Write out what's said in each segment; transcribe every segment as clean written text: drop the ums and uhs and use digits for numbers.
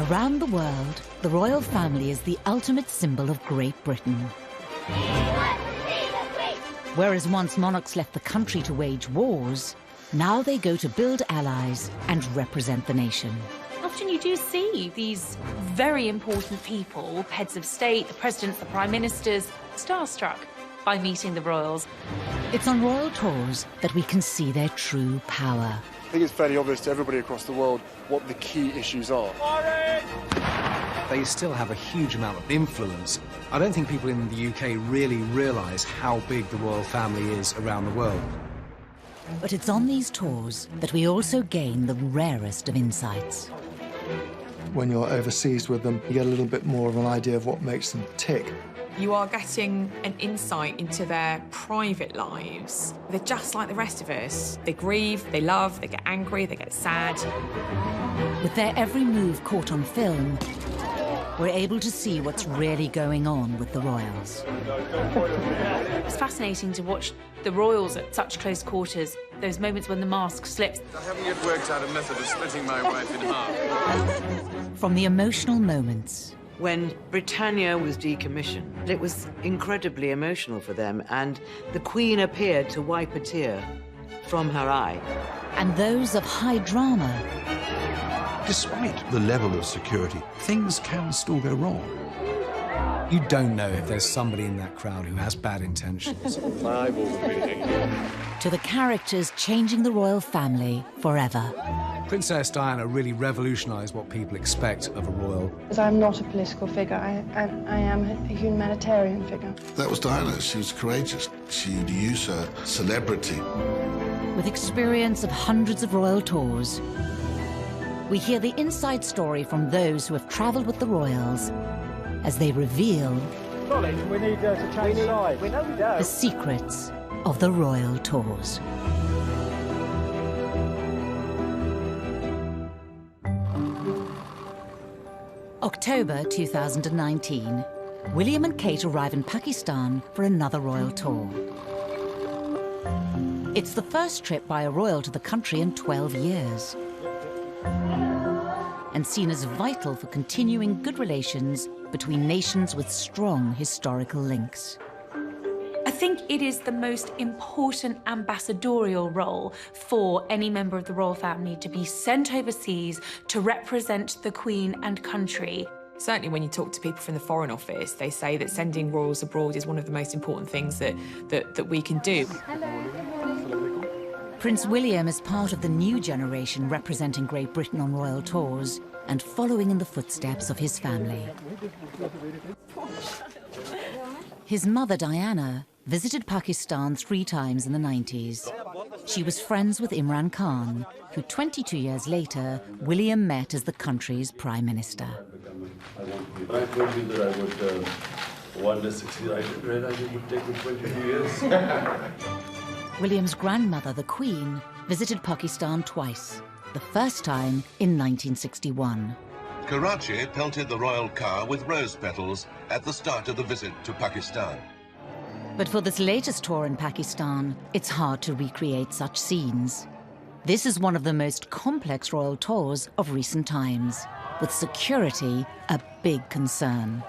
Around the world, the royal family is the ultimate symbol of Great Britain. Whereas once monarchs left the country to wage wars, now they go to build allies and represent the nation. Often you do see these very important people, heads of state, the presidents, the prime ministers, starstruck by meeting the royals. It's on royal tours that we can see their true power. I think it's fairly obvious to everybody across the world what the key issues are. They still have a huge amount of influence. I don't think people in the UK really realise how big the royal family is around the world. But it's on these tours that we also gain the rarest of insights. When you're overseas with them, you get a little bit more of an idea of what makes them tick. You are getting an insight into their private lives. They're just like the rest of us. They grieve, they love, they get angry, they get sad. With their every move caught on film, we're able to see what's really going on with the royals. It's fascinating to watch the royals at such close quarters, those moments when the mask slips. I haven't yet worked out a method of splitting my wife in half. From the emotional moments. When Britannia was decommissioned, it was incredibly emotional for them, and the Queen appeared to wipe a tear from her eye. And those of high drama. Despite the level of security, things can still go wrong. You don't know if there's somebody in that crowd who has bad intentions. My eyeballs are bleeding. To the characters changing the royal family forever. Princess Diana really revolutionised what people expect of a royal. Because I'm not a political figure, I am a humanitarian figure. That was Diana. She was courageous. She'd use her celebrity. With experience of hundreds of royal tours, we hear the inside story from those who have travelled with the royals as they reveal we need to change sides. the secrets of the royal tours. October 2019, William and Kate arrive in Pakistan for another royal tour. It's the first trip by a royal to the country in 12 years. And seen as vital for continuing good relations between nations with strong historical links. I think it is the most important ambassadorial role for any member of the royal family to be sent overseas to represent the Queen and country. Certainly when you talk to people from the Foreign Office, they say that sending royals abroad is one of the most important things that we can do. Prince William is part of the new generation representing Great Britain on royal tours and following in the footsteps of his family. His mother, Diana, visited Pakistan 3 times in the 90s. She was friends with Imran Khan, who 22 years later, William met as the country's prime minister. I told you that I would one day succeed. I didn't realize it would take me 22 years. William's grandmother, the Queen, visited Pakistan twice, the first time in 1961. Karachi pelted the royal car with rose petals at the start of the visit to Pakistan. But for this latest tour in Pakistan, it's hard to recreate such scenes. This is one of the most complex royal tours of recent times, with security a big concern.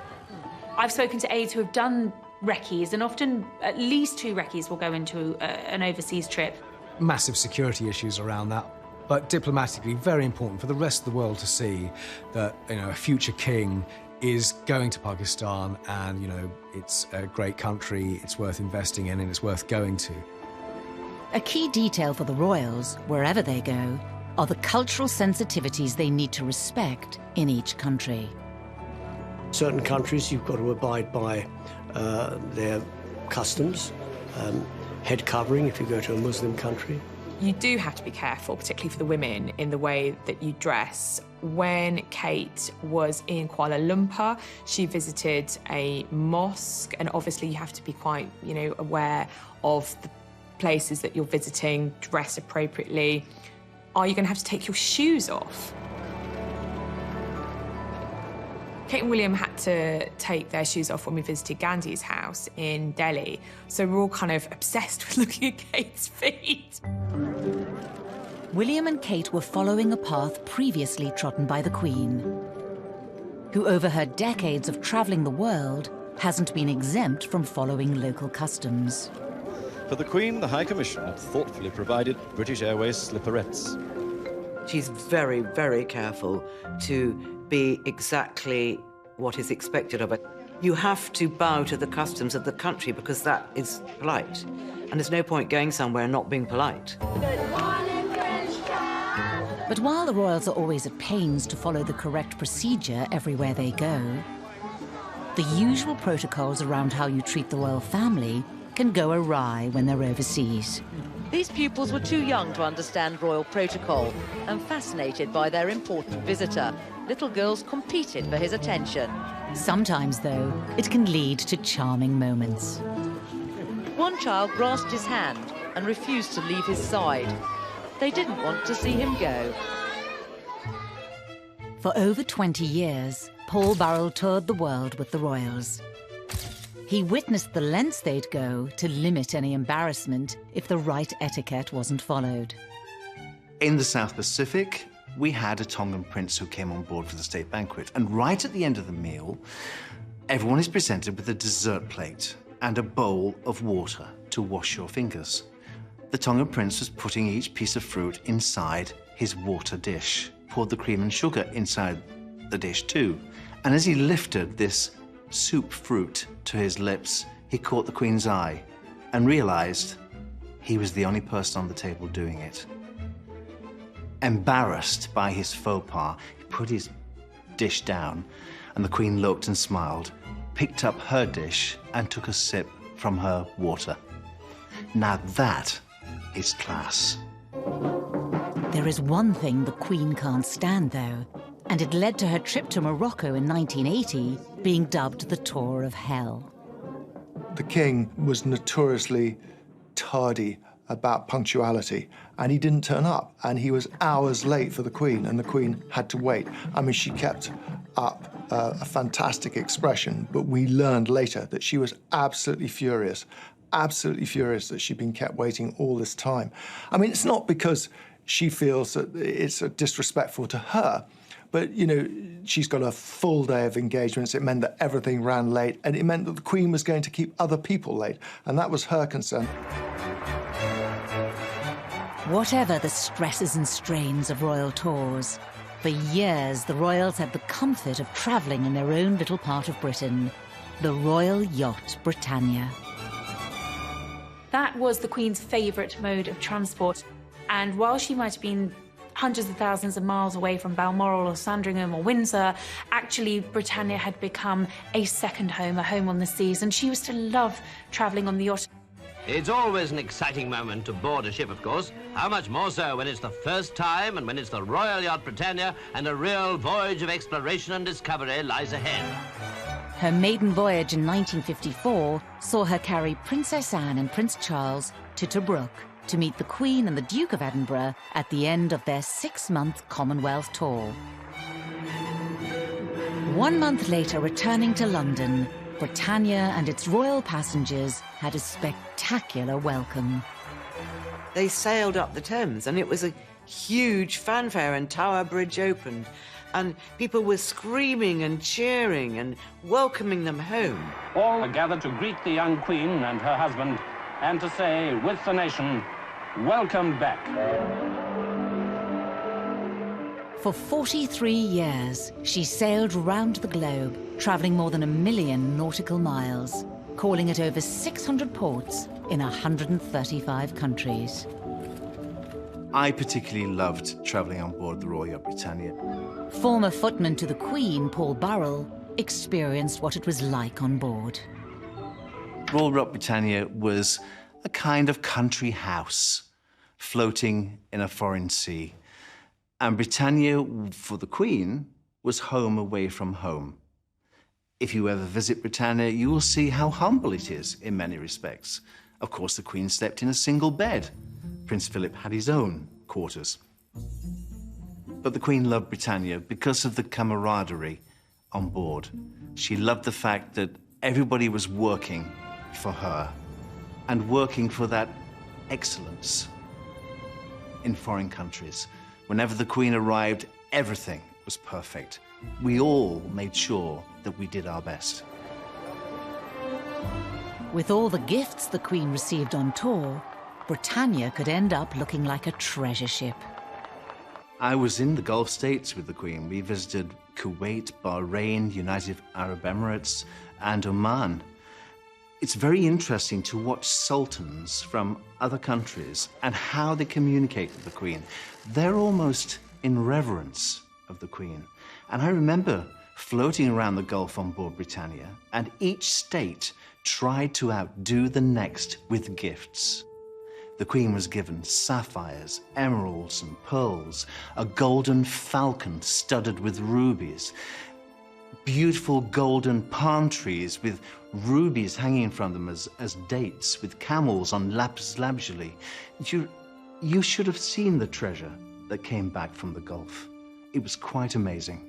I've spoken to aides who have done recce's, and often at least 2 recce's will go into an overseas trip. Massive security issues around that, but diplomatically very important for the rest of the world to see that, you know, a future king is going to Pakistan and, you know, it's a great country, it's worth investing in and it's worth going to. A key detail for the royals, wherever they go, are the cultural sensitivities they need to respect in each country. Certain countries you've got to abide by their customs, head covering if you go to a Muslim country. You do have to be careful, particularly for the women, in the way that you dress. When Kate was in Kuala Lumpur, she visited a mosque, and obviously you have to be quite, you know, aware of the places that you're visiting, dress appropriately. Are you going to have to take your shoes off? Kate and William had to take their shoes off when we visited Gandhi's house in Delhi, so we're all kind of obsessed with looking at Kate's feet. William and Kate were following a path previously trodden by the Queen. who over her decades of travelling the world hasn't been exempt from following local customs. For the Queen, the High Commissioner thoughtfully provided British Airways slipperettes. She's very, very careful to be exactly what is expected of her. You have to bow to the customs of the country because that is polite. And there's no point going somewhere and not being polite. But while the royals are always at pains to follow the correct procedure everywhere they go, the usual protocols around how you treat the royal family can go awry when they're overseas. These pupils were too young to understand royal protocol and fascinated by their important visitor. Little girls competed for his attention. Sometimes, though, it can lead to charming moments. One child grasped his hand and refused to leave his side. They didn't want to see him go. For over 20 years, Paul Burrell toured the world with the royals. He witnessed the lengths they'd go to limit any embarrassment if the right etiquette wasn't followed. In the South Pacific, we had a Tongan prince who came on board for the state banquet. And right at the end of the meal, everyone is presented with a dessert plate and a bowl of water to wash your fingers. The Tongan prince was putting each piece of fruit inside his water dish, poured the cream and sugar inside the dish too. And as he lifted this soup fruit to his lips, he caught the Queen's eye and realized he was the only person on the table doing it. Embarrassed by his faux pas, he put his dish down, and the Queen looked and smiled, picked up her dish and took a sip from her water. Now that is class. There is one thing the Queen can't stand, though, and it led to her trip to Morocco in 1980 being dubbed the Tour of Hell. The king was notoriously tardy about punctuality, and he didn't turn up, and he was hours late for the Queen, and the Queen had to wait. I mean, she kept up a fantastic expression, but we learned later that she was absolutely furious that she'd been kept waiting all this time. I mean, it's not because she feels that it's disrespectful to her, but, you know, she's got a full day of engagements. It meant that everything ran late, and it meant that the Queen was going to keep other people late, and that was her concern. Whatever the stresses and strains of royal tours, for years the royals had the comfort of travelling in their own little part of Britain, the royal yacht Britannia. That was the Queen's favourite mode of transport, and while she might have been hundreds of thousands of miles away from Balmoral or Sandringham or Windsor, actually Britannia had become a second home, a home on the seas, and she used to love travelling on the yacht. It's always an exciting moment to board a ship, of course. How much more so when it's the first time and when it's the Royal Yacht Britannia and a real voyage of exploration and discovery lies ahead. Her maiden voyage in 1954 saw her carry Princess Anne and Prince Charles to Tobruk to meet the Queen and the Duke of Edinburgh at the end of their 6-month Commonwealth tour. 1 month later, returning to London, Britannia and its royal passengers had a spectacular welcome. They sailed up the Thames, and it was a huge fanfare, and Tower Bridge opened, and people were screaming and cheering and welcoming them home. All are gathered to greet the young Queen and her husband and to say, with the nation, welcome back. For 43 years, she sailed round the globe, travelling more than 1 million nautical miles, calling at over 600 ports in 135 countries. I particularly loved travelling on board the Royal Yacht Britannia. Former footman to the Queen, Paul Burrell, experienced what it was like on board. Royal Yacht Britannia was a kind of country house floating in a foreign sea. And Britannia, for the Queen, was home away from home. If you ever visit Britannia, you will see how humble it is in many respects. Of course, the Queen slept in a single bed. Prince Philip had his own quarters. But the Queen loved Britannia because of the camaraderie on board. She loved the fact that everybody was working for her and working for that excellence in foreign countries. Whenever the Queen arrived, everything was perfect. We all made sure that we did our best. With all the gifts the Queen received on tour, Britannia could end up looking like a treasure ship. I was in the Gulf states with the Queen. We visited Kuwait, Bahrain, United Arab Emirates, and Oman. It's very interesting to watch sultans from other countries and how they communicate with the Queen. They're almost in reverence of the Queen. And I remember floating around the Gulf on board Britannia, and each state tried to outdo the next with gifts. The Queen was given sapphires, emeralds and pearls, a golden falcon studded with rubies, beautiful golden palm trees with rubies hanging from them as dates, with camels on lapis lazuli. You should have seen the treasure that came back from the Gulf. It was quite amazing.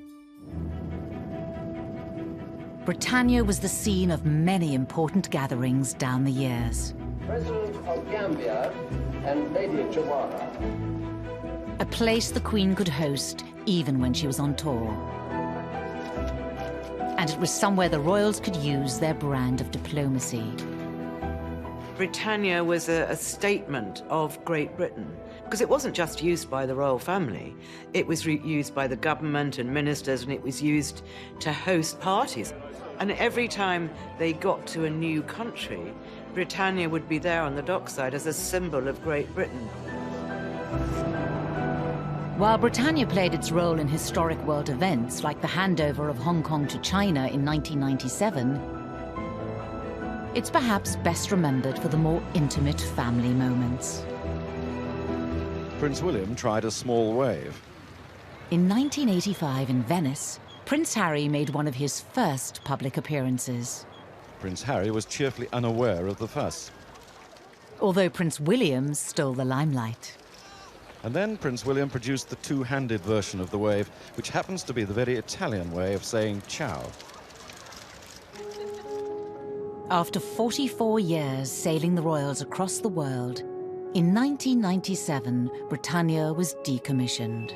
Britannia was the scene of many important gatherings down the years. President of Gambia and Lady Jawara. A place the Queen could host even when she was on tour. And it was somewhere the royals could use their brand of diplomacy. Britannia was a statement of Great Britain, because it wasn't just used by the royal family. It was used by the government and ministers, and it was used to host parties. And every time they got to a new country, Britannia would be there on the dockside as a symbol of Great Britain. While Britannia played its role in historic world events like the handover of Hong Kong to China in 1997, it's perhaps best remembered for the more intimate family moments. Prince William tried a small wave. In 1985 in Venice, Prince Harry made one of his first public appearances. Prince Harry was cheerfully unaware of the fuss. Although Prince William stole the limelight. And then Prince William produced the two-handed version of the wave, which happens to be the very Italian way of saying ciao. After 44 years sailing the royals across the world, in 1997, Britannia was decommissioned.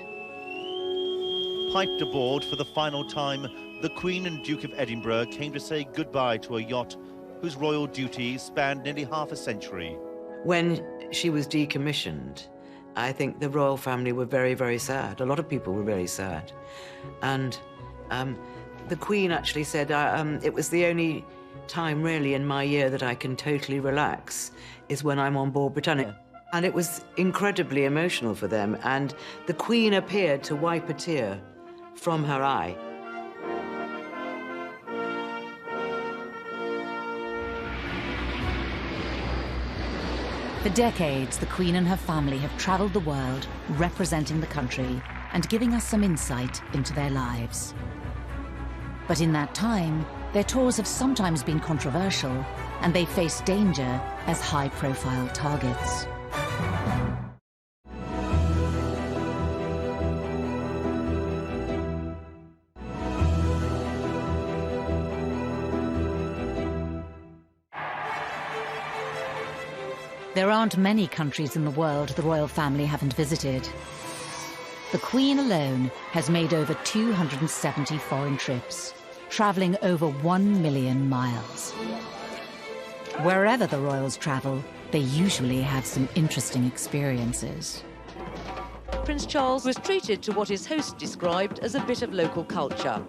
Piped aboard for the final time, the Queen and Duke of Edinburgh came to say goodbye to a yacht whose royal duties spanned nearly half a century. When she was decommissioned, I think the royal family were very, very sad. A lot of people were very sad. And the Queen actually said, it was the only time really in my year that I can totally relax is when I'm on board Britannia. And it was incredibly emotional for them. And the Queen appeared to wipe a tear from her eye. For decades, the Queen and her family have traveled the world, representing the country and giving us some insight into their lives. But in that time, their tours have sometimes been controversial, and they face danger as high-profile targets. There aren't many countries in the world the royal family haven't visited. The Queen alone has made over 270 foreign trips, traveling over 1 million miles. Wherever the royals travel, they usually have some interesting experiences. Prince Charles was treated to what his host described as a bit of local culture.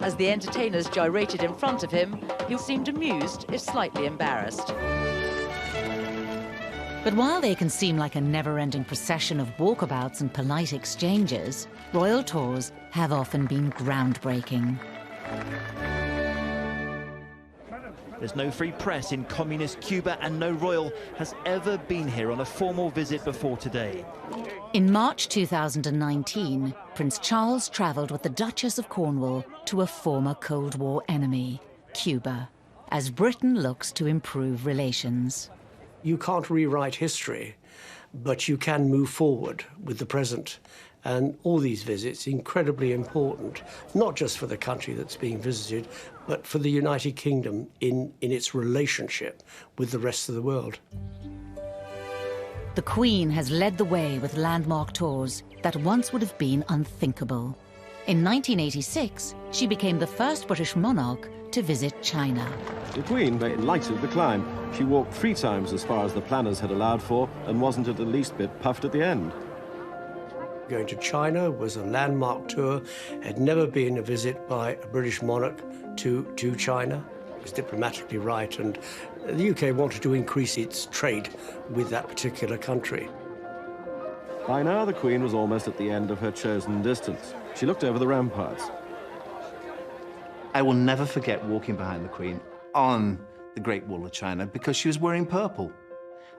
As the entertainers gyrated in front of him, he seemed amused, if slightly embarrassed. But while they can seem like a never-ending procession of walkabouts and polite exchanges, royal tours have often been groundbreaking. There's no free press in communist Cuba, and no royal has ever been here on a formal visit before today. In March 2019, Prince Charles travelled with the Duchess of Cornwall to a former Cold War enemy, Cuba, as Britain looks to improve relations. You can't rewrite history, but you can move forward with the present. And all these visits, incredibly important, not just for the country that's being visited, but for the United Kingdom in its relationship with the rest of the world. The Queen has led the way with landmark tours that once would have been unthinkable. In 1986, she became the first British monarch to visit China. The Queen very lighted the climb. She walked 3 times as far as the planners had allowed for and wasn't the least bit puffed at the end. Going to China was a landmark tour. Had never been a visit by a British monarch to China. It was diplomatically right, and the UK wanted to increase its trade with that particular country. By now, the Queen was almost at the end of her chosen distance. She looked over the ramparts. I will never forget walking behind the Queen on the Great Wall of China because she was wearing purple.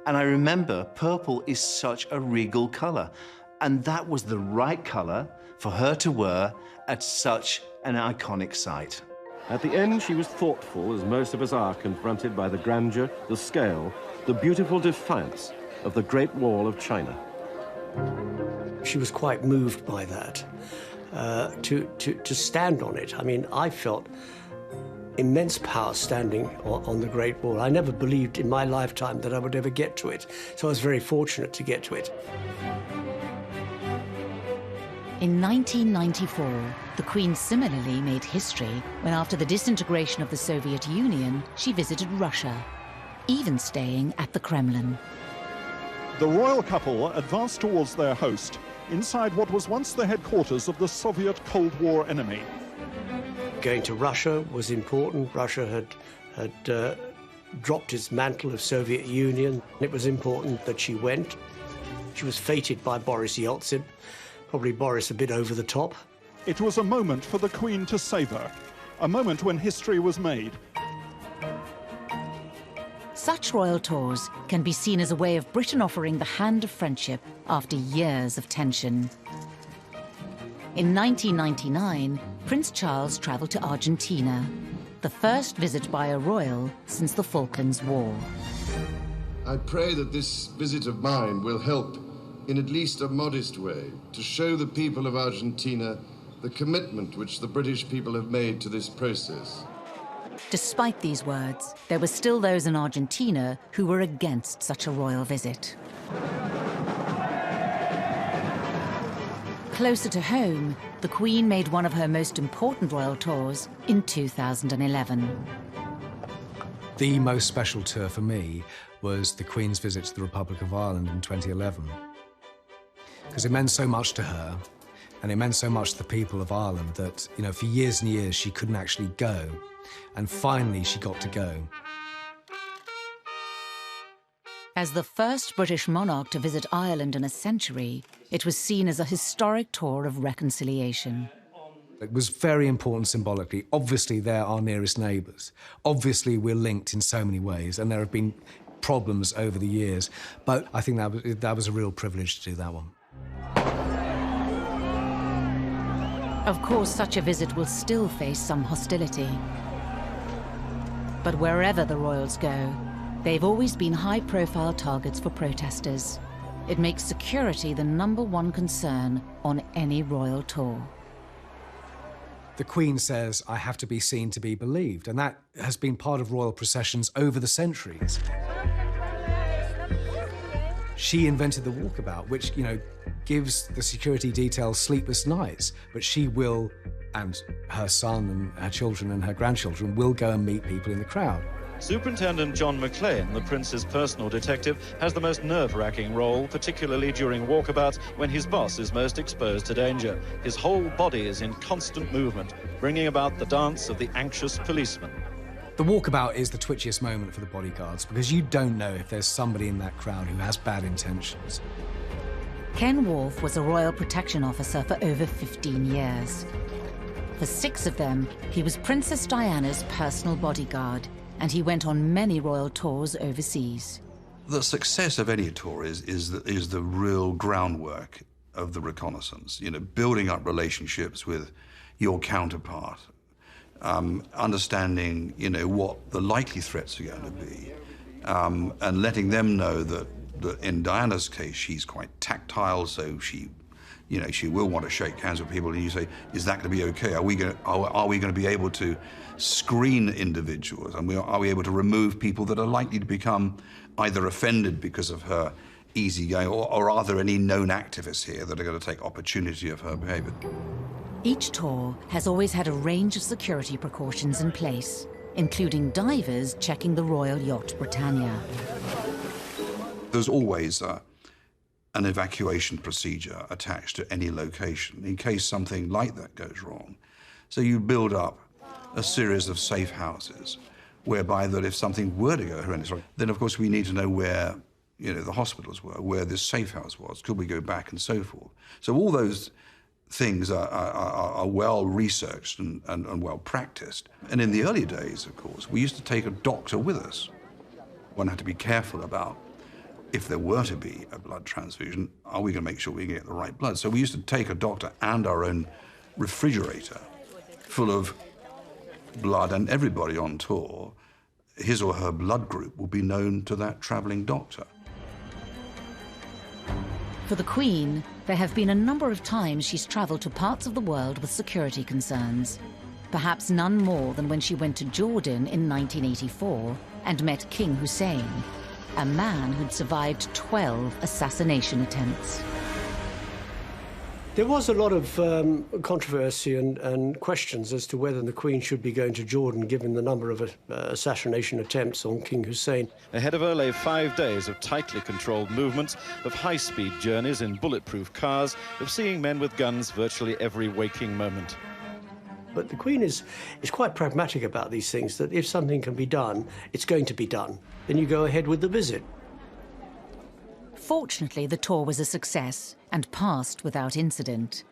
And I remember purple is such a regal colour. And that was the right colour for her to wear at such an iconic site. At the end, she was thoughtful, as most of us are, confronted by the grandeur, the scale, the beautiful defiance of the Great Wall of China. She was quite moved by that, to stand on it. I mean, I felt immense power standing on the Great Wall. I never believed in my lifetime that I would ever get to it, so I was very fortunate to get to it. In 1994, the Queen similarly made history when, after the disintegration of the Soviet Union, she visited Russia, even staying at the Kremlin. The royal couple advanced towards their host inside what was once the headquarters of the Soviet Cold War enemy. Going to Russia was important. Russia had dropped its mantle of Soviet Union. It was important that she went. She was feted by Boris Yeltsin. Probably Boris a bit over the top. It was a moment for the Queen to savour, a moment when history was made. Such royal tours can be seen as a way of Britain offering the hand of friendship after years of tension. In 1999, Prince Charles travelled to Argentina, the first visit by a royal since the Falklands War. I pray that this visit of mine will help, in at least a modest way, to show the people of Argentina the commitment which the British people have made to this process. Despite these words, there were still those in Argentina who were against such a royal visit. Closer to home, the Queen made one of her most important royal tours in 2011. The most special tour for me was the Queen's visit to the Republic of Ireland in 2011. Because it meant so much to her, and it meant so much to the people of Ireland that, you know, for years and years she couldn't actually go. And finally she got to go. As the first British monarch to visit Ireland in a century, it was seen as a historic tour of reconciliation. It was very important symbolically. Obviously, they're our nearest neighbours. Obviously, we're linked in so many ways, and there have been problems over the years. But I think that was a real privilege to do that one. Of course, such a visit will still face some hostility. But wherever the royals go, they've always been high-profile targets for protesters. It makes security the #1 concern on any royal tour. The Queen says, "I have to be seen to be believed," and that has been part of royal processions over the centuries. She invented the walkabout, which, you know, gives the security detail sleepless nights, but she will, and her son and her children and her grandchildren will go and meet people in the crowd. Superintendent John McLean, the Prince's personal detective, has the most nerve-wracking role, particularly during walkabouts when his boss is most exposed to danger. His whole body is in constant movement, bringing about the dance of the anxious policeman. The walkabout is the twitchiest moment for the bodyguards because you don't know if there's somebody in that crowd who has bad intentions. Ken Worf was a royal protection officer for over 15 years. For 6 of them, he was Princess Diana's personal bodyguard, and he went on many royal tours overseas. The success of any tour is the real groundwork of the reconnaissance. You know, building up relationships with your counterpart, understanding, you know, what the likely threats are going to be, and letting them know that in Diana's case, she's quite tactile, so she will want to shake hands with people, and you say, is that going to be okay? Are we going to be able to screen individuals? And are we able to remove people that are likely to become either offended because of her easygoing, or are there any known activists here that are going to take opportunity of her behavior? Each tour has always had a range of security precautions in place, including divers checking the royal yacht Britannia. There's always an evacuation procedure attached to any location in case something like that goes wrong. So you build up a series of safe houses whereby that if something were to go horrendous wrong, then of course we need to know where, you know, the hospitals were, where this safe house was, could we go back and so forth. So all those things are well researched and well practiced. And in the early days, of course, we used to take a doctor with us. One had to be careful about, if there were to be a blood transfusion, are we going to make sure we get the right blood? So we used to take a doctor and our own refrigerator full of blood, and everybody on tour, his or her blood group will be known to that travelling doctor. For the Queen, there have been a number of times she's travelled to parts of the world with security concerns. Perhaps none more than when she went to Jordan in 1984 and met King Hussein, a man who'd survived 12 assassination attempts. There was a lot of controversy and questions as to whether the Queen should be going to Jordan, given the number of assassination attempts on King Hussein. Ahead of her lay 5 days of tightly controlled movements, of high-speed journeys in bulletproof cars, of seeing men with guns virtually every waking moment. But the Queen is quite pragmatic about these things, that if something can be done, it's going to be done. Then you go ahead with the visit. Fortunately, the tour was a success and passed without incident.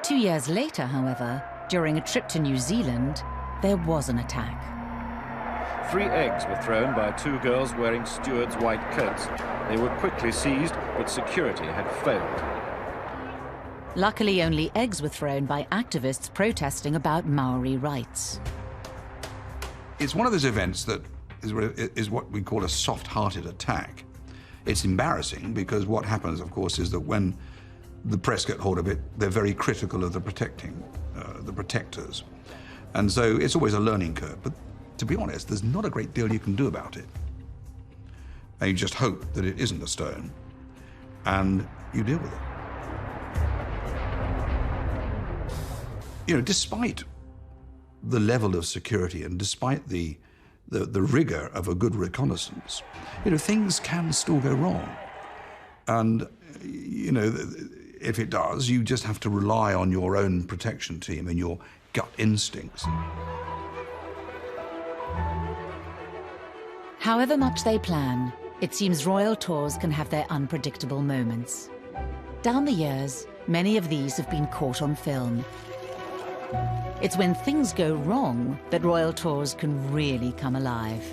2 years later, however, during a trip to New Zealand, there was an attack. 3 eggs were thrown by 2 girls wearing stewards' white coats. They were quickly seized, but security had failed. Luckily, only eggs were thrown by activists protesting about Maori rights. It's one of those events that is what we call a soft-hearted attack. It's embarrassing because what happens, of course, is that when the press get hold of it, they're very critical of the protectors. And so it's always a learning curve. But to be honest, there's not a great deal you can do about it. And you just hope that it isn't a stone, and you deal with it. You know, despite the level of security and despite the rigor of a good reconnaissance, you know, things can still go wrong. And, you know, if it does, you just have to rely on your own protection team and your gut instincts. However much they plan, it seems royal tours can have their unpredictable moments. Down the years, many of these have been caught on film. It's when things go wrong that royal tours can really come alive.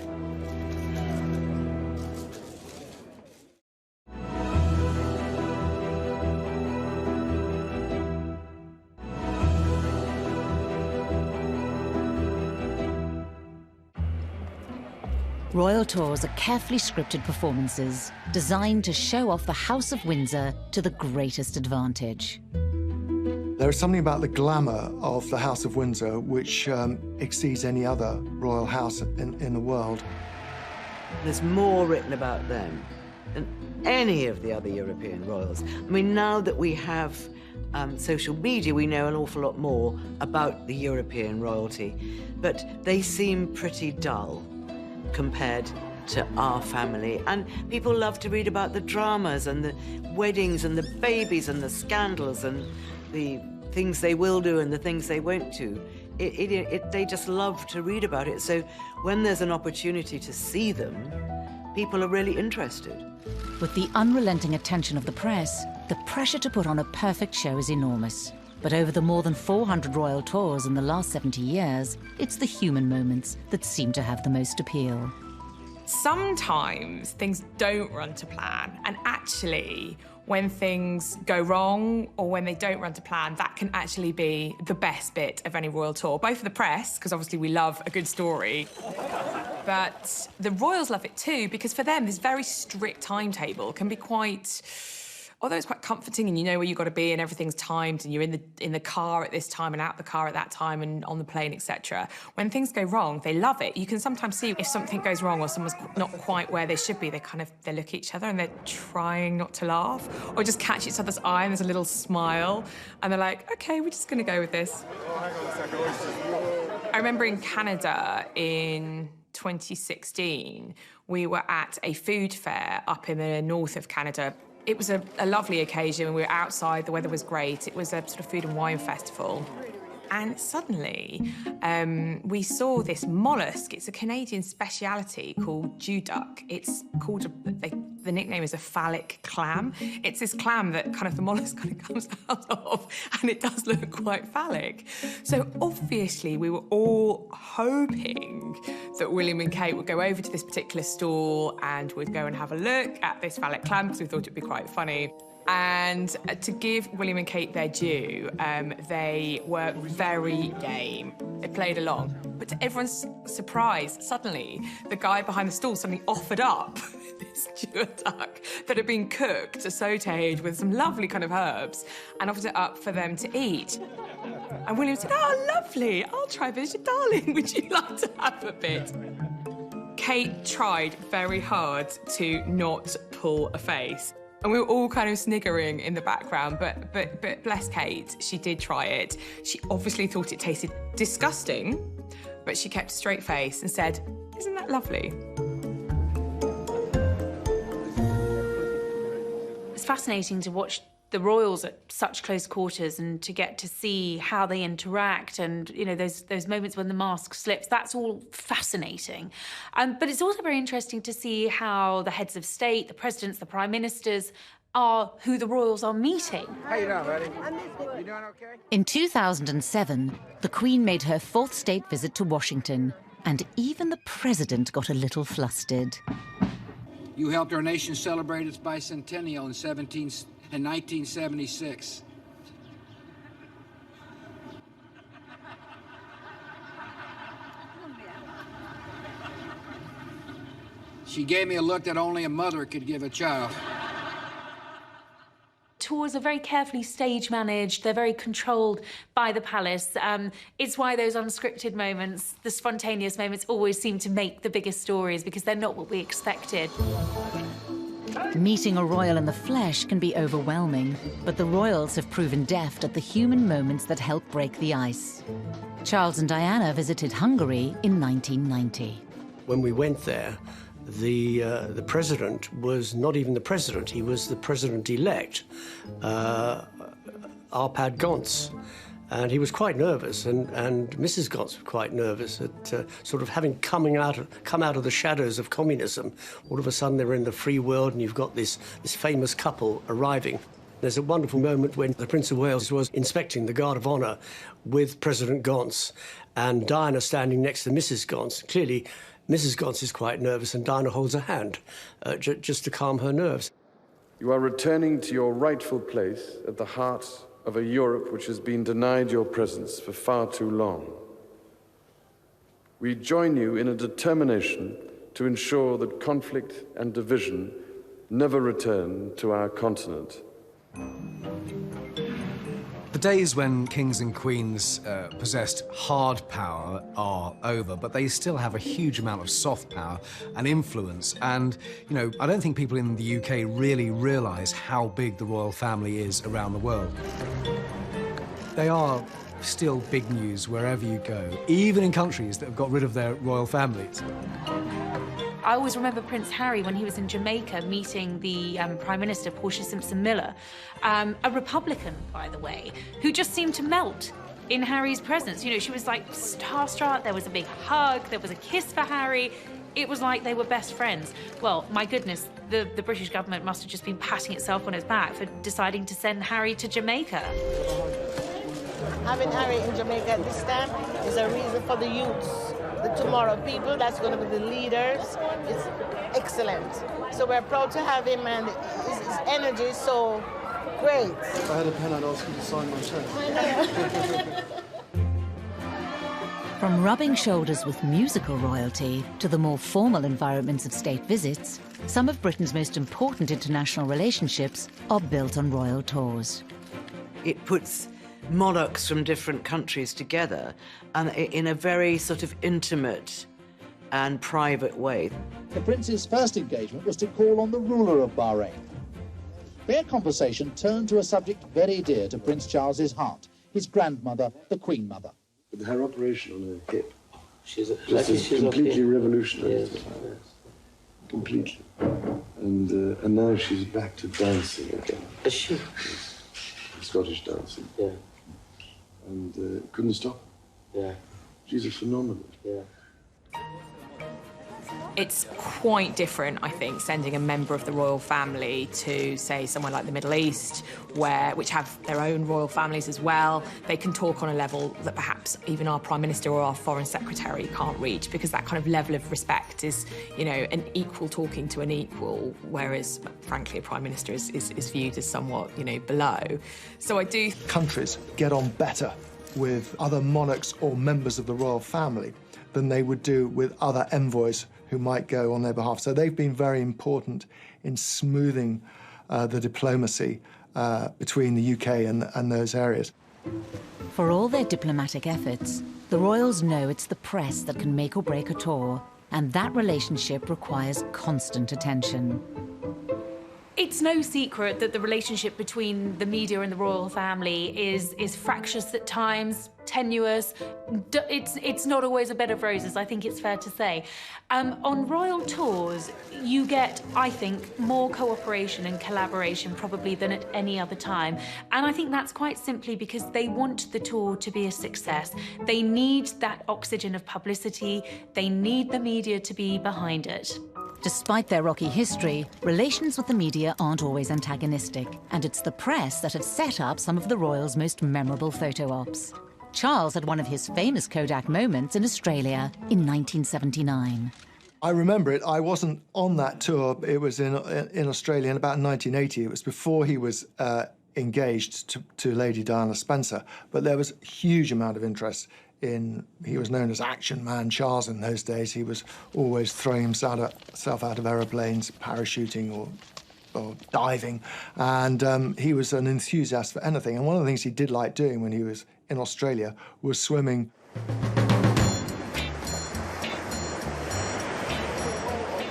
Royal tours are carefully scripted performances designed to show off the House of Windsor to the greatest advantage. There is something about the glamour of the House of Windsor which exceeds any other royal house in the world. There's more written about them than any of the other European royals. I mean, now that we have social media, we know an awful lot more about the European royalty, but they seem pretty dull compared to our family. And people love to read about the dramas and the weddings and the babies and the scandals and the things they will do and the things they won't do. They just love to read about it. So when there's an opportunity to see them, people are really interested. With the unrelenting attention of the press, the pressure to put on a perfect show is enormous. But over the more than 400 royal tours in the last 70 years, it's the human moments that seem to have the most appeal. Sometimes things don't run to plan, and actually, when things go wrong or when they don't run to plan, that can actually be the best bit of any royal tour, both for the press, because obviously we love a good story, but the royals love it too, because for them, this very strict timetable can be quite although it's quite comforting and you know where you've got to be and everything's timed and you're in the car at this time and out the car at that time and on the plane, etc. When things go wrong, they love it. You can sometimes see if something goes wrong or someone's not quite where they should be, they look at each other and they're trying not to laugh or just catch each other's eye and there's a little smile and they're like, OK, we're just going to go with this. I remember in Canada in 2016, we were at a food fair up in the north of Canada. It was a lovely occasion. We were outside, the weather was great. It was a sort of food and wine festival. And suddenly, we saw this mollusk. It's a Canadian speciality called Juduck. It's called, the nickname is a phallic clam. It's this clam that the mollusk kind of comes out of, and it does look quite phallic. So obviously, we were all hoping that William and Kate would go over to this particular stall and would go and have a look at this phallic clam because we thought it'd be quite funny. And to give William and Kate their due, they were very game. They played along. But to everyone's surprise, suddenly, the guy behind the stall suddenly offered up this Juduck that had been cooked, sautéed with some lovely herbs, and offered it up for them to eat. And William said, "Oh, lovely, I'll try this. Darling, would you like to have a bit?" Kate tried very hard to not pull a face. And we were all sniggering in the background, but bless Kate, she did try it. She obviously thought it tasted disgusting, but she kept a straight face and said, "Isn't that lovely?" It's fascinating to watch the royals at such close quarters and to get to see how they interact and, those moments when the mask slips. That's all fascinating. But it's also very interesting to see how the heads of state, the presidents, the prime ministers, are who the royals are meeting. How you doing, buddy? You doing okay? In 2007, the Queen made her 4th state visit to Washington, and even the president got a little flustered. You helped our nation celebrate its bicentennial in 1976. She gave me a look that only a mother could give a child. Tours are very carefully stage-managed. They're very controlled by the palace. It's why those unscripted moments, the spontaneous moments, always seem to make the biggest stories because they're not what we expected. Meeting a royal in the flesh can be overwhelming, but the royals have proven deft at the human moments that help break the ice. Charles and Diana visited Hungary in 1990. When we went there, the president was not even the president, he was the president-elect, Arpad Gons. And he was quite nervous, and Mrs. Gons was quite nervous at sort of having come out of the shadows of communism. All of a sudden, they're in the free world, and you've got this famous couple arriving. There's a wonderful moment when the Prince of Wales was inspecting the Guard of Honour with President Gons, and Diana standing next to Mrs. Gons. Clearly, Mrs. Gons is quite nervous, and Diana holds her hand just to calm her nerves. You are returning to your rightful place at the heart of a Europe which has been denied your presence for far too long. We join you in a determination to ensure that conflict and division never return to our continent. The days when kings and queens possessed hard power are over, but they still have a huge amount of soft power and influence. And, I don't think people in the UK really realise how big the royal family is around the world. They are still big news wherever you go, even in countries that have got rid of their royal families. I always remember Prince Harry when he was in Jamaica meeting the Prime Minister, Portia Simpson-Miller, a Republican, by the way, who just seemed to melt in Harry's presence. She was like starstruck, there was a big hug, there was a kiss for Harry. It was like they were best friends. Well, my goodness, the British government must have just been patting itself on its back for deciding to send Harry to Jamaica. Having Harry in Jamaica at this time is a reason for the youths, the tomorrow people, that's going to be the leaders. It's excellent. So we're proud to have him, and his energy is so great. If I had a pen, I'd ask you to sign my check. From rubbing shoulders with musical royalty to the more formal environments of state visits, some of Britain's most important international relationships are built on royal tours. It puts monarchs from different countries together and in a very sort of intimate and private way. The Prince's first engagement was to call on the ruler of Bahrain. Their conversation turned to a subject very dear to Prince Charles's heart, his grandmother, the Queen Mother. With her operation on her hip, she's completely okay. revolutionary. Yes. Completely. And now she's back to dancing again. Is she? Yes. Scottish dancing. Yeah. And couldn't stop. Yeah. She's a phenomenon. Yeah. It's quite different, I think, sending a member of the royal family to, say, somewhere like the Middle East, which have their own royal families as well. They can talk on a level that perhaps even our Prime Minister or our Foreign Secretary can't reach, because that kind of level of respect is, you know, an equal talking to an equal, whereas, frankly, a Prime Minister is viewed as somewhat, you know, below. So I do... Countries get on better with other monarchs or members of the royal family than they would do with other envoys who might go on their behalf. So they've been very important in smoothing the diplomacy between the UK and those areas. For all their diplomatic efforts, the royals know it's the press that can make or break a tour, and that relationship requires constant attention. It's no secret that the relationship between the media and the royal family is fractious at times, tenuous. It's not always a bed of roses, I think it's fair to say. On royal tours, you get, I think, more cooperation and collaboration probably than at any other time. And I think that's quite simply because they want the tour to be a success. They need that oxygen of publicity. They need the media to be behind it. Despite their rocky history, relations with the media aren't always antagonistic, and it's the press that have set up some of the royals' most memorable photo ops. Charles had one of his famous Kodak moments in Australia in 1979. I remember it. I wasn't on that tour. It was in Australia in about 1980. It was before he was engaged to Lady Diana Spencer, but there was a huge amount of interest he was known as Action Man Charles in those days. He was always throwing himself out of aeroplanes, parachuting or diving, and he was an enthusiast for anything. And one of the things he did like doing when he was in Australia was swimming.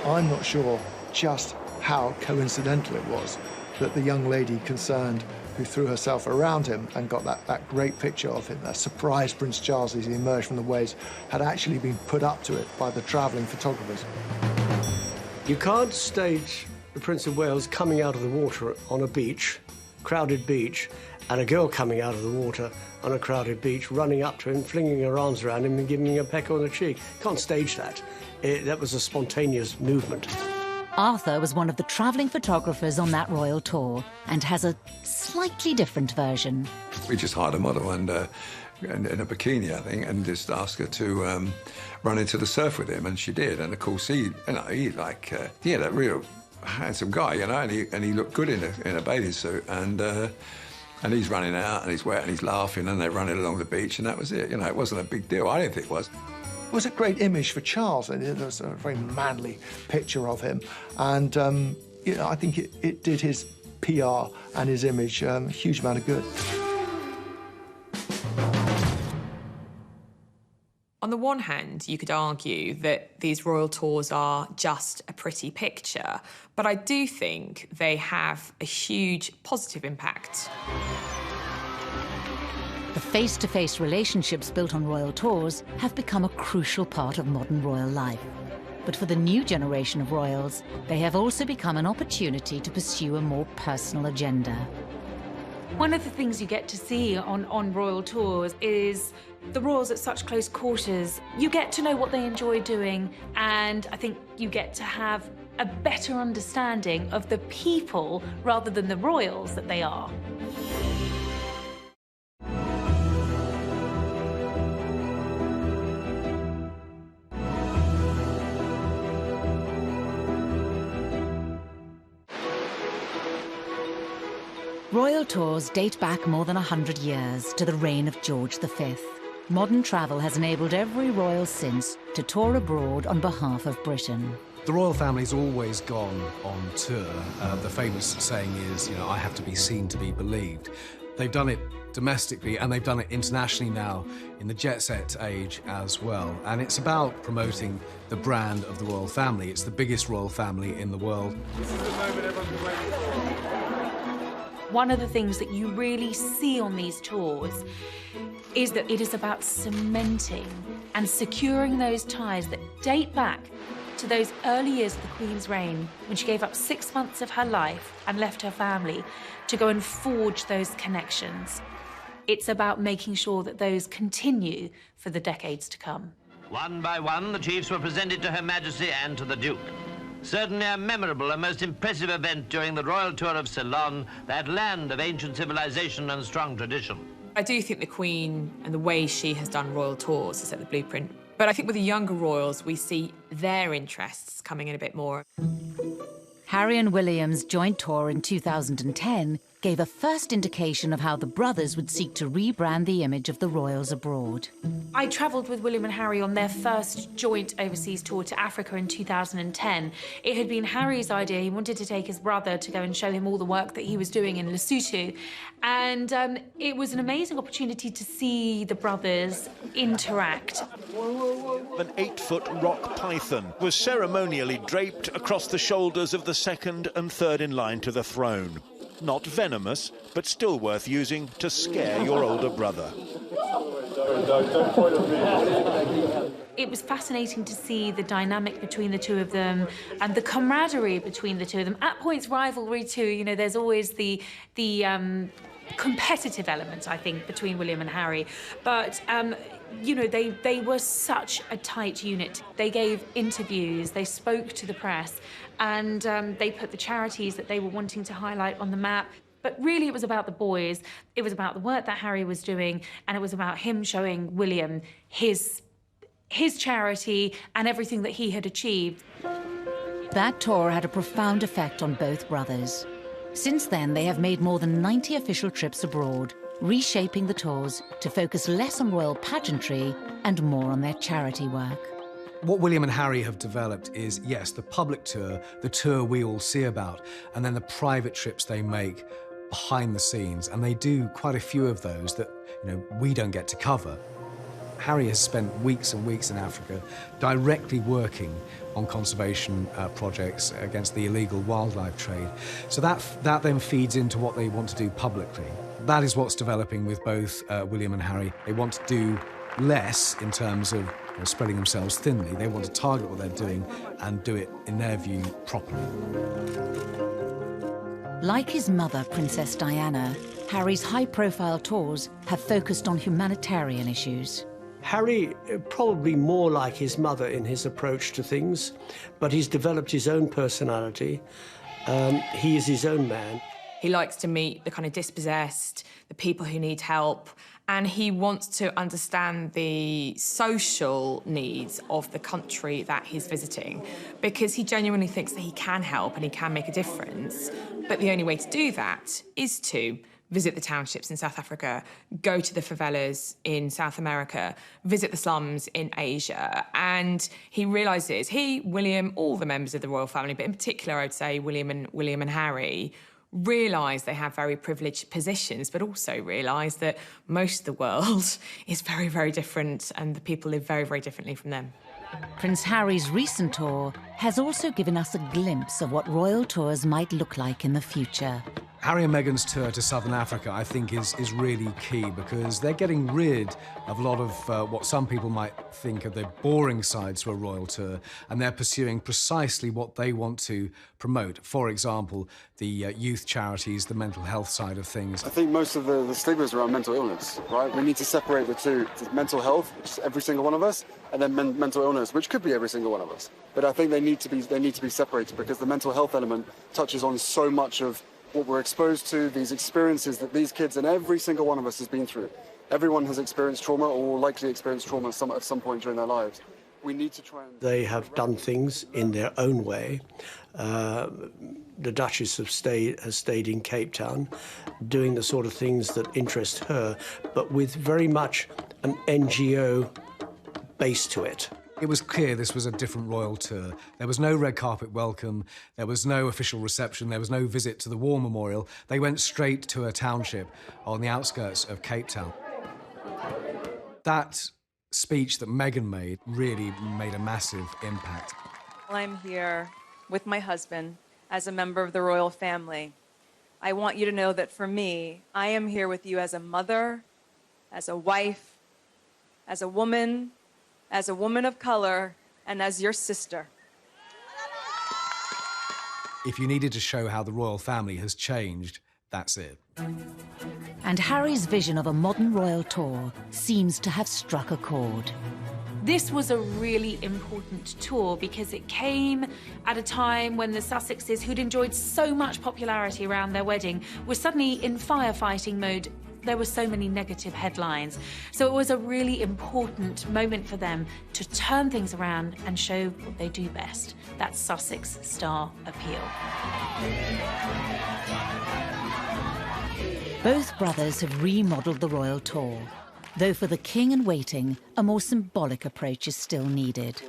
I'm not sure just how coincidental it was that the young lady concerned who threw herself around him and got that great picture of him, that surprised Prince Charles as he emerged from the waves, had actually been put up to it by the travelling photographers. You can't stage the Prince of Wales coming out of the water on a beach, crowded beach, and a girl coming out of the water on a crowded beach, running up to him, flinging her arms around him and giving him a peck on the cheek. Can't stage that. That was a spontaneous movement. Arthur was one of the travelling photographers on that royal tour and has a slightly different version. We just hired a model and in a bikini, I think, and just asked her to run into the surf with him, and she did. And of course, he that real handsome guy, you know, and he looked good in a bathing suit, and he's running out and he's wet and he's laughing and they're running along the beach, and that was it. You know, it wasn't a big deal. I didn't think it was. It was a great image for Charles, and it was a very manly picture of him. And, you know, I think it did his PR and his image a huge amount of good. On the one hand, you could argue that these royal tours are just a pretty picture, but I do think they have a huge positive impact. The face-to-face relationships built on royal tours have become a crucial part of modern royal life. But for the new generation of royals, they have also become an opportunity to pursue a more personal agenda. One of the things you get to see on royal tours is the royals at such close quarters. You get to know what they enjoy doing, and I think you get to have a better understanding of the people rather than the royals that they are. Royal tours date back more than 100 years to the reign of George V. Modern travel has enabled every royal since to tour abroad on behalf of Britain. The royal family's always gone on tour. The famous saying is, you know, I have to be seen to be believed. They've done it domestically and they've done it internationally now in the jet set age as well. And it's about promoting the brand of the royal family. It's the biggest royal family in the world. This is the moment everyone's been waiting for. One of the things that you really see on these tours is that it is about cementing and securing those ties that date back to those early years of the Queen's reign, when she gave up 6 months of her life and left her family to go and forge those connections. It's about making sure that those continue for the decades to come. One by one, the chiefs were presented to Her Majesty and to the Duke. Certainly a memorable and most impressive event during the royal tour of Ceylon, that land of ancient civilization and strong tradition. I do think the Queen and the way she has done royal tours has set the blueprint. But I think with the younger royals, we see their interests coming in a bit more. Harry and William's joint tour in 2010 gave a first indication of how the brothers would seek to rebrand the image of the royals abroad. I travelled with William and Harry on their first joint overseas tour to Africa in 2010. It had been Harry's idea. He wanted to take his brother to go and show him all the work that he was doing in Lesotho. And it was an amazing opportunity to see the brothers interact. An 8-foot rock python was ceremonially draped across the shoulders of the second and third in line to the throne. Not venomous, but still worth using to scare your older brother. It was fascinating to see the dynamic between the two of them and the camaraderie between the two of them. At points, rivalry too. You know, there's always the competitive element, I think, between William and Harry. But you know, they were such a tight unit. They gave interviews, they spoke to the press, and they put the charities that they were wanting to highlight on the map. But really, it was about the boys. It was about the work that Harry was doing, and it was about him showing William his charity and everything that he had achieved. That tour had a profound effect on both brothers. Since then, they have made more than 90 official trips abroad, reshaping the tours to focus less on royal pageantry and more on their charity work. What William and Harry have developed is, yes, the public tour, the tour we all see about, and then the private trips they make behind the scenes. And they do quite a few of those that, you know, we don't get to cover. Harry has spent weeks and weeks in Africa directly working on conservation projects against the illegal wildlife trade. So that then feeds into what they want to do publicly. That is what's developing with both William and Harry. They want to do less in terms of spreading themselves thinly. They want to target what they're doing and do it, in their view, properly. Like his mother, Princess Diana, Harry's high-profile tours have focused on humanitarian issues. Harry, probably more like his mother in his approach to things, but he's developed his own personality. He is his own man. He likes to meet the kind of dispossessed, the people who need help, and he wants to understand the social needs of the country that he's visiting, because he genuinely thinks that he can help and he can make a difference. But the only way to do that is to visit the townships in South Africa, go to the favelas in South America, visit the slums in Asia. And he realises, William, all the members of the royal family, but in particular, I would say William and Harry, realise they have very privileged positions, but also realise that most of the world is very, very different and the people live very, very differently from them. Prince Harry's recent tour has also given us a glimpse of what royal tours might look like in the future. Harry and Meghan's tour to Southern Africa, I think, is really key because they're getting rid of a lot of what some people might think are the boring sides to a royal tour, and they're pursuing precisely what they want to promote. For example, the youth charities, the mental health side of things. I think most of the stigmas around mental illness, right? We need to separate the two. Mental health, which is every single one of us, and then mental illness, which could be every single one of us. But I think they need to be separated because the mental health element touches on so much of what we're exposed to, these experiences that these kids and every single one of us has been through. Everyone has experienced trauma or will likely experience trauma at some point during their lives. We need to try and... They have done things in their own way. The Duchess has stayed in Cape Town, doing the sort of things that interest her, but with very much an NGO base to it. It was clear this was a different royal tour. There was no red carpet welcome, there was no official reception, there was no visit to the War Memorial. They went straight to a township on the outskirts of Cape Town. That speech that Meghan made really made a massive impact. I'm here with my husband as a member of the royal family. I want you to know that for me, I am here with you as a mother, as a wife, as a woman of color, and as your sister. If you needed to show how the royal family has changed, that's it. And Harry's vision of a modern royal tour seems to have struck a chord. This was a really important tour because it came at a time when the Sussexes, who'd enjoyed so much popularity around their wedding, were suddenly in firefighting mode. There were so many negative headlines. So it was a really important moment for them to turn things around and show what they do best. That's Sussex star appeal. Both brothers have remodeled the royal tour, though for the king in waiting, a more symbolic approach is still needed.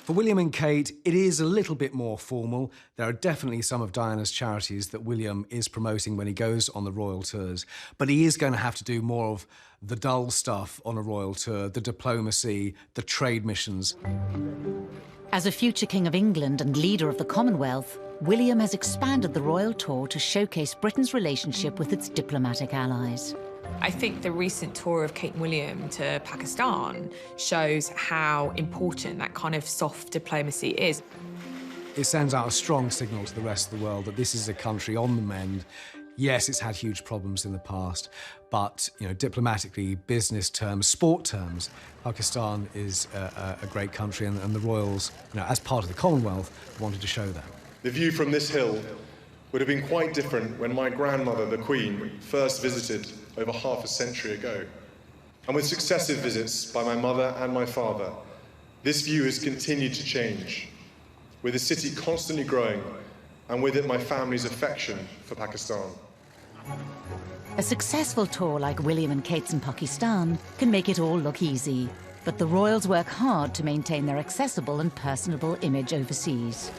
For William and Kate, it is a little bit more formal. There are definitely some of Diana's charities that William is promoting when he goes on the royal tours, but he is going to have to do more of the dull stuff on a royal tour, the diplomacy, the trade missions. As a future King of England and leader of the Commonwealth, William has expanded the royal tour to showcase Britain's relationship with its diplomatic allies. I think the recent tour of Kate and William to Pakistan shows how important that kind of soft diplomacy is. It sends out a strong signal to the rest of the world that this is a country on the mend. Yes, it's had huge problems in the past, but diplomatically, business terms, sport terms, Pakistan is a great country, and the royals, as part of the Commonwealth, wanted to show that. The view from this hill would have been quite different when my grandmother, the Queen, first visited over half a century ago. And with successive visits by my mother and my father, this view has continued to change, with the city constantly growing, and with it my family's affection for Pakistan. A successful tour like William and Kate's in Pakistan can make it all look easy, but the royals work hard to maintain their accessible and personable image overseas.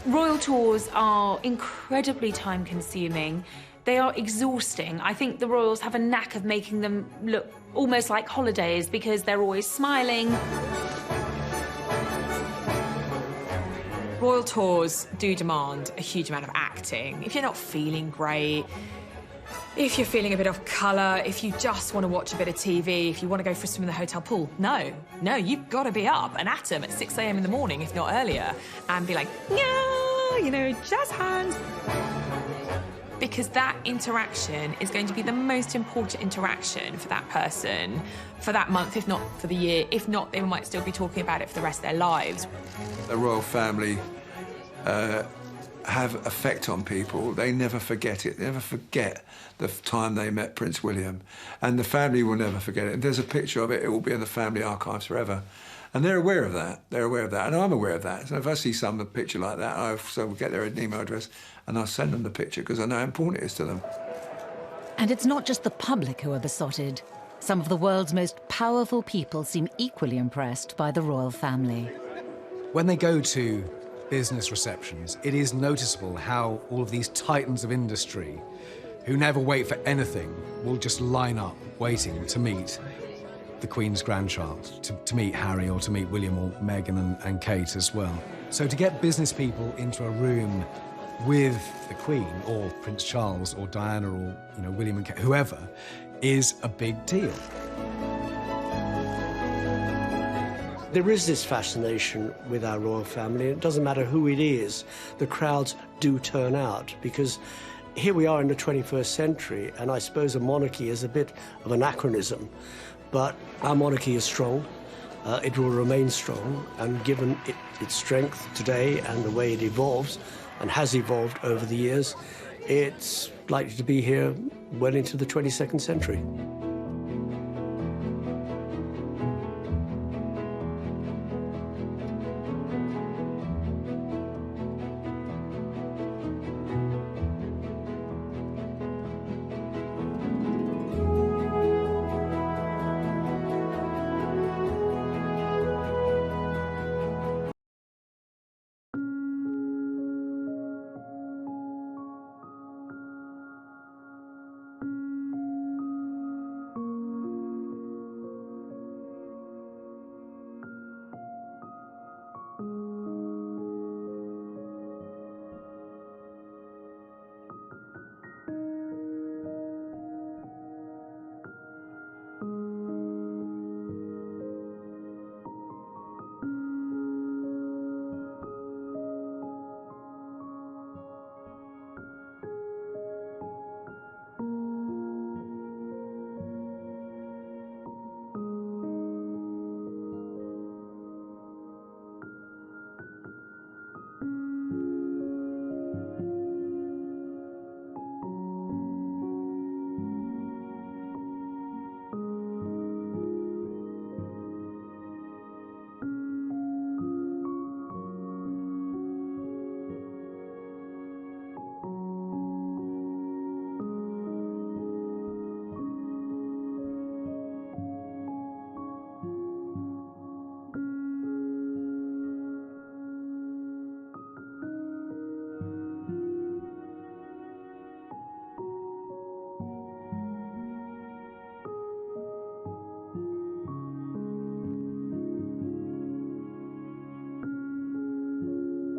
Royal tours are incredibly time-consuming. They are exhausting. I think the royals have a knack of making them look almost like holidays because they're always smiling. Royal tours do demand a huge amount of acting. If you're not feeling great, if you're feeling a bit off colour, if you just want to watch a bit of TV, if you want to go for a swim in the hotel pool, no, you've got to be up and at 'em at 6 a.m. in the morning, if not earlier, and be like, yeah, jazz hands. Because that interaction is going to be the most important interaction for that person for that month, if not for the year. If not, they might still be talking about it for the rest of their lives. The royal family have effect on people. They never forget it. They never forget the time they met Prince William. And the family will never forget it. And there's a picture of it. It will be in the family archives forever. And they're aware of that. They're aware of that. And I'm aware of that. So if I see some picture like that, I'll get their email address and I'll send them the picture because I know how important it is to them. And it's not just the public who are besotted. Some of the world's most powerful people seem equally impressed by the royal family. When they go to business receptions, it is noticeable how all of these titans of industry who never wait for anything will just line up waiting to meet the Queen's grandchild, to meet Harry or to meet William or Meghan and Kate as well. So to get business people into a room with the Queen or Prince Charles or Diana or William and Kate, whoever, is a big deal. There is this fascination with our royal family. It doesn't matter who it is, the crowds do turn out because here we are in the 21st century, and I suppose a monarchy is a bit of an anachronism, but our monarchy is strong. It will remain strong, and given its strength today and the way it evolves and has evolved over the years, it's likely to be here well into the 22nd century.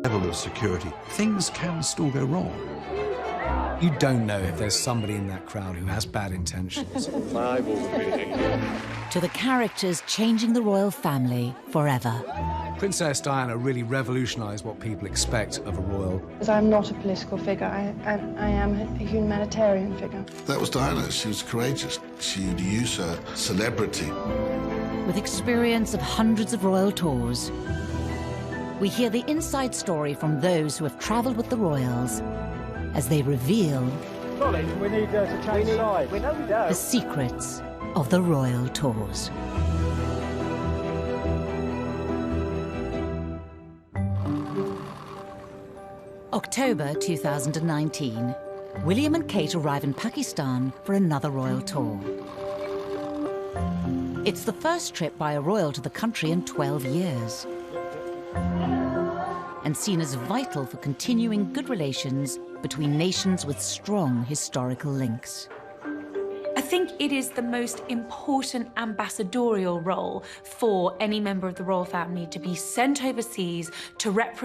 level of security, things can still go wrong. You don't know if there's somebody in that crowd who has bad intentions. My eyeballs are bleeding. To the characters changing the royal family forever. Princess Diana really revolutionised what people expect of a royal. Because I'm not a political figure, I am a humanitarian figure. That was Diana. She was courageous. She'd use her celebrity. With experience of hundreds of royal tours, we hear the inside story from those who have travelled with the royals as they reveal Colin, we need to change sides. We know we don't. the secrets of the royal tours. October 2019, William and Kate arrive in Pakistan for another royal tour. It's the first trip by a royal to the country in 12 years, and seen as vital for continuing good relations between nations with strong historical links. I think it is the most important ambassadorial role for any member of the royal family to be sent overseas to represent